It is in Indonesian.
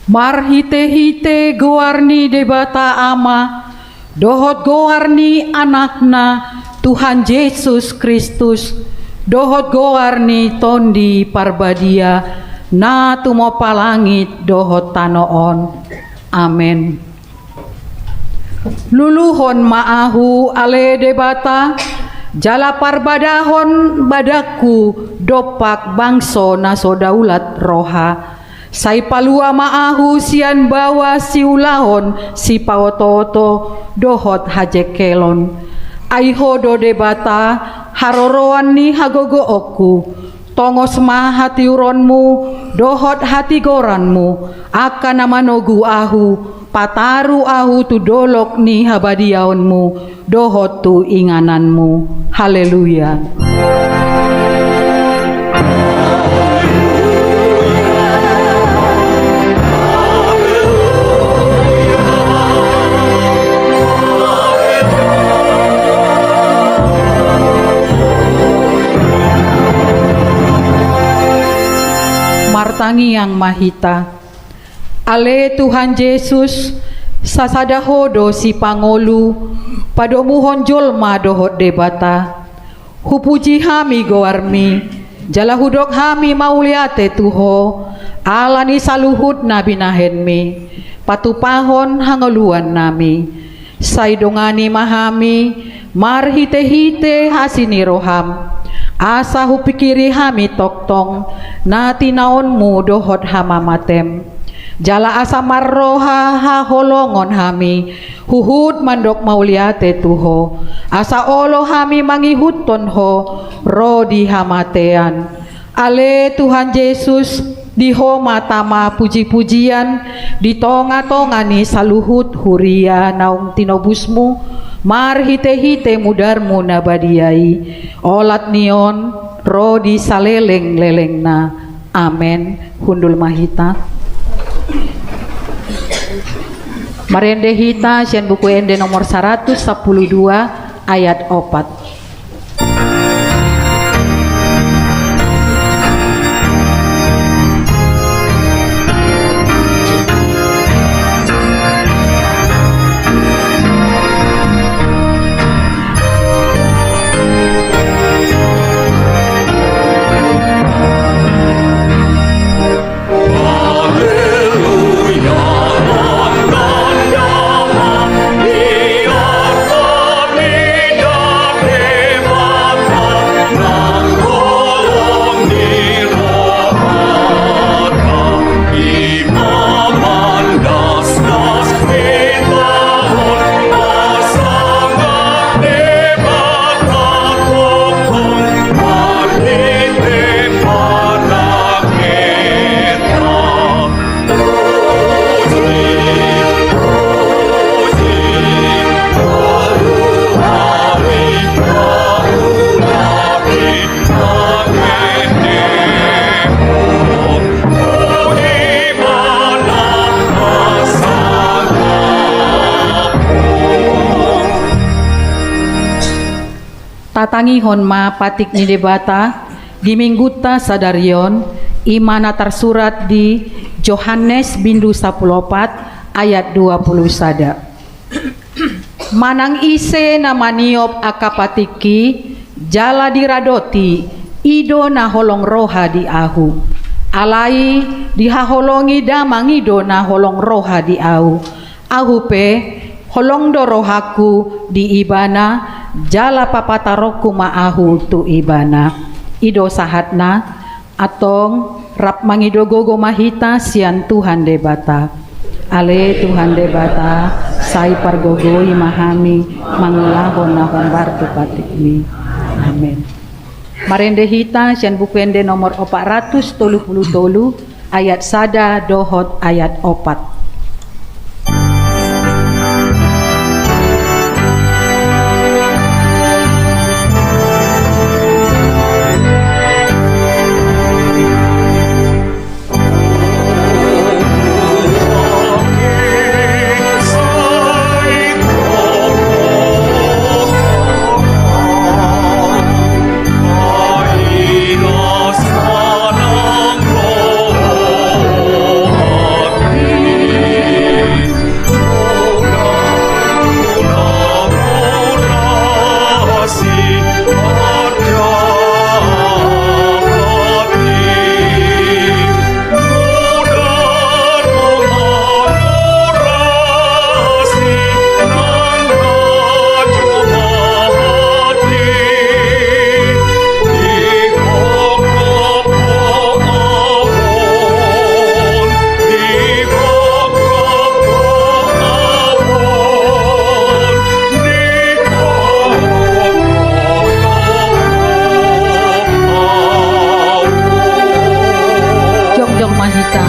Marhite-hite goarni debata ama, dohot goarni anakna Tuhan Yesus Kristus, dohot goarni tondi parbadia, na tumo palangit dohot tanoon. Amen. Luluhon maahu ale debata, jala parbadahon badaku dopak bangso na sodaulat roha. Sai palua maahu sian bawa siulahon si paoto-oto dohot hajekelon. Aiho do debata haroroan ni hagogo oku. Tongos ma hati uronmu dohot hati goranmu akan namanogu ahu pataru ahu tu dolok ni habadiaonmu dohot tu ingananmu. Haleluya. Martangi yang mahita, ale Tuhan Yesus sasadahodo si pangolu padomuhon jolma dohot debata, hupuji hami goarmi jalahudok hami mauliate tuho alani saluhut nabi nahenmi patupahon hangoluan nami saidongani mahami marhite-hite hasini roham asa hupikiri hami toktong na tinaonmu dohot hamamatem jala asa marroha ha holongon hami huhud mandok mauliate tuho asa olo hami mangihuton ho rodi hamatean ale Tuhan Yesus diho matama puji-pujian di tonga-tongani saluhut huria naung tinobusmu marhite-hite mudarmu nabadiai olat nion rodi saleleng-lelengna. Amen. Hundul mahita marende hita sian buku ende nomor 112 ayat 4. Tatangihon ma patik ni debata gimingguta sadarion imana tersurat di Yohanes bindu 14 ayat 20 sada. Manang ise namaniop akapatiki jala diradoti ido na holong roha di ahu alai dihaholongi damang ido na holong roha di ahu pe holong do rohaku di ibana jala papataroku maahu tu ibana ido sahatna atong rap mangidogogo mahita sian Tuhan debata ale Tuhan debata sai pargogoi mahami mangulahon nahon bartu patikmi. Amen. Marende hita sian buku ende nomor 433 ayat sada dohot ayat 4. Sana hita